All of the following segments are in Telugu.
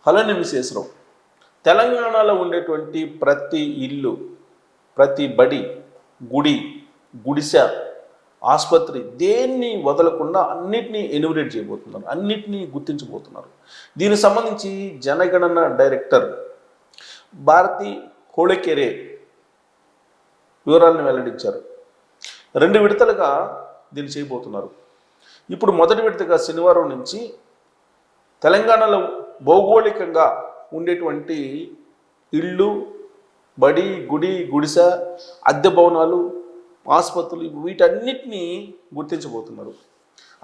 హలో నిమిషేశ్వరం. తెలంగాణలో ఉండేటువంటి ప్రతి ఇల్లు, ప్రతి బడి, గుడి, గుడిసె, ఆసుపత్రి దేన్ని వదలకుండా అన్నిటినీ ఎన్యూమరేట్ చేయబోతున్నారు, అన్నిటినీ గుర్తించబోతున్నారు. దీనికి సంబంధించి జనగణన డైరెక్టర్ భారతి హోళకేరే వివరాలను వెల్లడించారు. 2 విడతలుగా దీన్ని చేయబోతున్నారు. ఇప్పుడు మొదటి విడతగా శనివారం నుంచి తెలంగాణలో భౌగోళికంగా ఉండేటువంటి ఇళ్ళు, బడి, గుడి, గుడిసె, అద్దె భవనాలు, ఆసుపత్రులు వీటన్నిటినీ గుర్తించబోతున్నారు.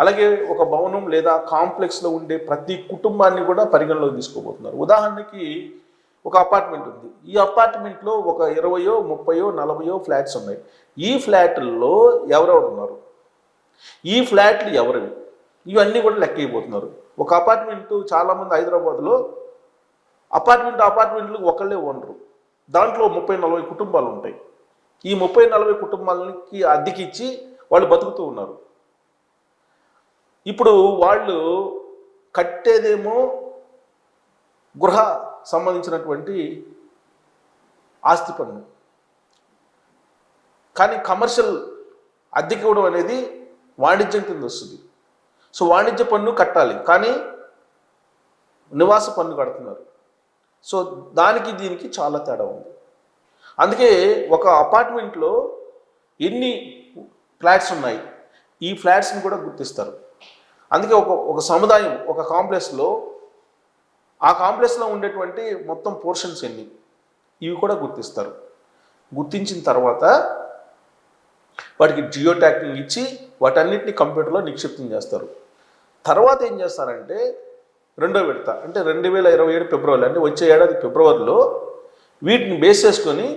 అలాగే ఒక భవనం లేదా కాంప్లెక్స్లో ఉండే ప్రతి కుటుంబాన్ని కూడా పరిగణలోకి తీసుకోబోతున్నారు. ఉదాహరణకి ఒక అపార్ట్మెంట్ ఉంది. ఈ అపార్ట్మెంట్లో ఒక 20, 30, 40 ఫ్లాట్స్ ఉన్నాయి. ఈ ఫ్లాట్ల్లో ఎవరెవరు ఉన్నారు, ఈ ఫ్లాట్లు ఎవరివి, ఇవన్నీ కూడా లెక్క అయిపోతున్నారు. ఒక అపార్ట్మెంటు చాలామంది హైదరాబాద్లో అపార్ట్మెంట్లు ఒకళ్ళే ఓనరు. దాంట్లో 30-40 కుటుంబాలు ఉంటాయి. ఈ 30-40 కుటుంబాలకి అద్దెకి ఇచ్చి వాళ్ళు బతుకుతూ ఉన్నారు. ఇప్పుడు వాళ్ళు కట్టేదేమో గృహ సంబంధించినటువంటి ఆస్తి పన్ను, కానీ కమర్షియల్ అద్దెకి ఇవ్వడం అనేది వాణిజ్యం కింద వస్తుంది. సో వాణిజ్య పన్ను కట్టాలి, కానీ నివాస పన్ను కడుతున్నారు. సో దానికి దీనికి చాలా తేడా ఉంది. అందుకే ఒక అపార్ట్మెంట్లో ఎన్ని ఫ్లాట్స్ ఉన్నాయి, ఈ ఫ్లాట్స్ని కూడా గుర్తిస్తారు. అందుకే ఒక సముదాయం, ఒక కాంప్లెక్స్లో ఆ కాంప్లెక్స్లో ఉండేటువంటి మొత్తం పోర్షన్స్ ఎన్ని, ఇవి కూడా గుర్తిస్తారు. గుర్తించిన తర్వాత వాటికి జియో ట్యాగింగ్ ఇచ్చి వాటన్నిటిని కంప్యూటర్లో నిక్షిప్తం చేస్తారు. తర్వాత ఏం చేస్తారంటే రెండో విడత, అంటే 2027 ఫిబ్రవరి, అంటే వచ్చే ఏడాది ఫిబ్రవరిలో వీటిని బేస్ చేసుకొని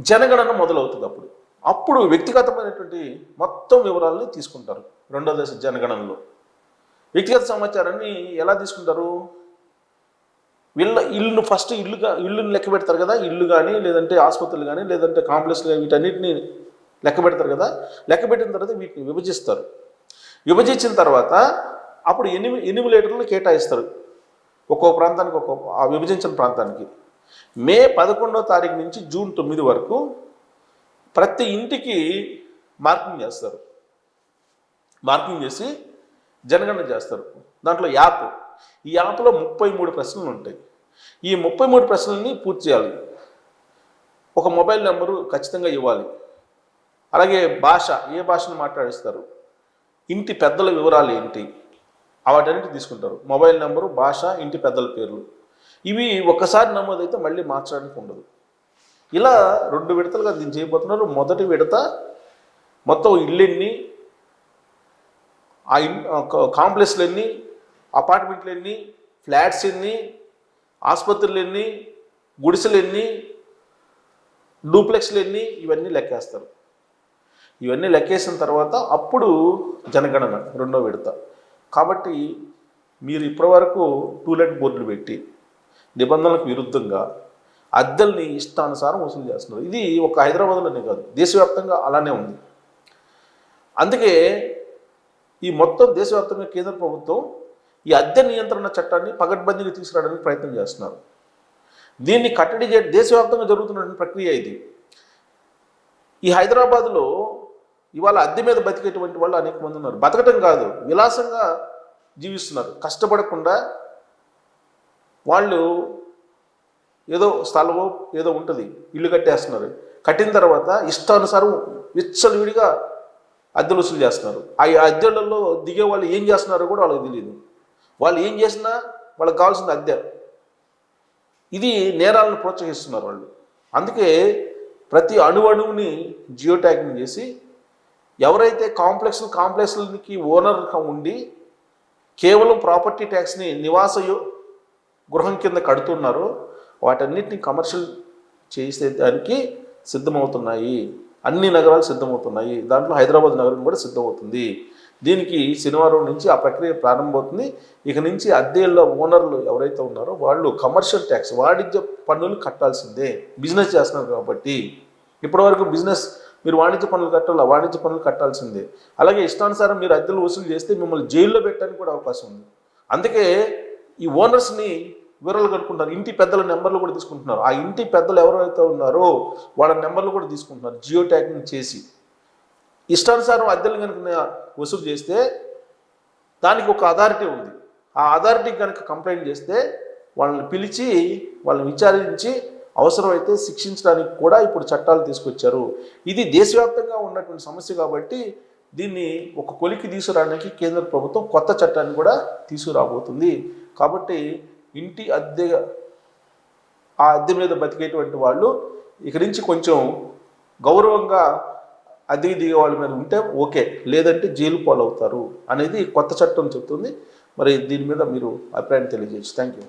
జనగణన మొదలవుతుంది. అప్పుడు వ్యక్తిగతమైనటువంటి మొత్తం వివరాలని తీసుకుంటారు. రెండో దశ జనగణనలో వ్యక్తిగత సమాచారాన్ని ఎలా తీసుకుంటారు? ఇల్లును ఫస్ట్ ఇల్లుని లెక్క పెడతారు కదా, ఇల్లు కానీ లేదంటే ఆసుపత్రులు కానీ లేదంటే కాంప్లెక్స్లు కానీ వీటన్నిటిని లెక్క పెడతారు కదా. లెక్క పెట్టిన తర్వాత వీటిని విభజిస్తారు. విభజించిన తర్వాత అప్పుడు ఎన్యూమరేటర్లు కేటాయిస్తారు ఒక్కో ప్రాంతానికి, ఆ విభజించిన ప్రాంతానికి. మే 11వ తారీఖు నుంచి జూన్ 9 వరకు ప్రతి ఇంటికి మార్కింగ్ చేస్తారు. మార్కింగ్ చేసి జనగణన చేస్తారు. దాంట్లో ఈ యాప్లో 33 ప్రశ్నలు ఉంటాయి. ఈ 33 ప్రశ్నలని పూర్తి చేయాలి. ఒక మొబైల్ నెంబరు ఖచ్చితంగా ఇవ్వాలి. అలాగే భాష, ఏ భాషను మాట్లాడిస్తారు, ఇంటి పెద్దల వివరాలు ఏంటి, వాటన్నిటి తీసుకుంటారు. మొబైల్ నెంబరు, భాష, ఇంటి పెద్దల పేర్లు, ఇవి ఒక్కసారి నమోదైతే మళ్ళీ మార్చడానికి ఉండదు. ఇలా 2 విడతలుగా దీన్ని చేయబోతున్నారు. మొదటి విడత మొత్తం ఇళ్ళెన్ని, కాంప్లెక్స్లు ఎన్ని, అపార్ట్మెంట్లు ఎన్ని, ఫ్లాట్స్ ఎన్ని, ఆసుపత్రులు ఎన్ని, గుడిసెలు ఎన్ని, డూప్లెక్స్లు ఎన్ని, ఇవన్నీ లెక్కేస్తారు. ఇవన్నీ లెక్కేసిన తర్వాత అప్పుడు జనగణన రెండో విడత. కాబట్టి మీరు ఇప్పటివరకు టూలెట్ బోర్డులు పెట్టి నిబంధనలకు విరుద్ధంగా అద్దెల్ని ఇష్టానుసారం వసూలు చేస్తున్నారు. ఇది ఒక హైదరాబాద్లోనే కాదు, దేశవ్యాప్తంగా అలానే ఉంది. అందుకే ఈ మొత్తం దేశవ్యాప్తంగా కేంద్ర ప్రభుత్వం ఈ అద్దె నియంత్రణ చట్టాన్ని పకడ్బందీగా తీసుకురావడానికి ప్రయత్నం చేస్తున్నారు. దీన్ని కట్టడి దేశవ్యాప్తంగా జరుగుతున్న ప్రక్రియ ఇది. ఈ హైదరాబాద్లో ఇవాళ అద్దె మీద బతికేటువంటి వాళ్ళు అనేక మంది ఉన్నారు. బతకటం కాదు, విలాసంగా జీవిస్తున్నారు. కష్టపడకుండా వాళ్ళు ఏదో స్థలమో ఏదో ఉంటుంది, ఇల్లు కట్టేస్తున్నారు. కట్టిన తర్వాత ఇష్టానుసారం విచ్చలవిడిగా అద్దెలు వసూలు చేస్తున్నారు. ఆ అద్దెలలో దిగే వాళ్ళు ఏం చేస్తున్నారో కూడా వాళ్ళకి తెలియదు. వాళ్ళు ఏం చేసినా వాళ్ళకి కావాల్సిన అద్దె. ఇది నేరాలను ప్రోత్సహిస్తున్నారు వాళ్ళు. అందుకే ప్రతి అణువుని జియో ట్యాగింగ్ చేసి ఎవరైతే కాంప్లెక్స్లకి ఓనర్గా ఉండి కేవలం ప్రాపర్టీ ట్యాక్స్ని నివాస గృహం కింద కడుతున్నారో వాటన్నిటిని కమర్షియల్ చేసేదానికి సిద్ధమవుతున్నాయి. అన్ని నగరాలు సిద్ధమవుతున్నాయి. దాంట్లో హైదరాబాద్ నగరం కూడా సిద్ధమవుతుంది. దీనికి శనివారం నుంచి ఆ ప్రక్రియ ప్రారంభమవుతుంది. ఇక నుంచి అద్దెల్లో ఓనర్లు ఎవరైతే ఉన్నారో వాళ్ళు కమర్షియల్ ట్యాక్స్, వాణిజ్య పన్నులు కట్టాల్సిందే. బిజినెస్ చేస్తున్నారు కాబట్టి. ఇప్పటివరకు మీరు వాణిజ్య పన్నులు కట్టాలి, వాణిజ్య పన్నులు కట్టాల్సిందే. అలాగే ఇష్టానుసారం మీరు అద్దెలు వసూలు చేస్తే మిమ్మల్ని జైల్లో పెట్టడానికి కూడా అవకాశం ఉంది. అందుకే ఈ ఓనర్స్ని వివరాలు కనుక్కుంటారు. ఇంటి పెద్దల నెంబర్లు కూడా తీసుకుంటున్నారు. ఆ ఇంటి పెద్దలు ఎవరైతే ఉన్నారో వాళ్ళ నెంబర్లు కూడా తీసుకుంటున్నారు జియో ట్యాగింగ్ చేసి. ఇష్టానుసారం అద్దెలు కనుక వసూలు చేస్తే దానికి ఒక అథారిటీ ఉంది. ఆ అథారిటీకి కనుక కంప్లైంట్ చేస్తే వాళ్ళని పిలిచి వాళ్ళని విచారించి అవసరమైతే శిక్షించడానికి కూడా ఇప్పుడు చట్టాలు తీసుకొచ్చారు. ఇది దేశవ్యాప్తంగా ఉన్నటువంటి సమస్య కాబట్టి దీన్ని ఒక కొలికి తీసుకురావడానికి కేంద్ర ప్రభుత్వం కొత్త చట్టాన్ని కూడా తీసుకురాబోతుంది. కాబట్టి ఇంటి అద్దె ఆ అద్దె మీద బతికేటువంటి వాళ్ళు ఇక్కడి నుంచి కొంచెం గౌరవంగా అద్దె దిగే వాళ్ళ మీద ఉంటే ఓకే, లేదంటే జైలు పాలవుతారు అనేది కొత్త చట్టం చెప్తుంది. మరి దీని మీద మీరు అభిప్రాయం తెలియజేయచ్చు. Thank you.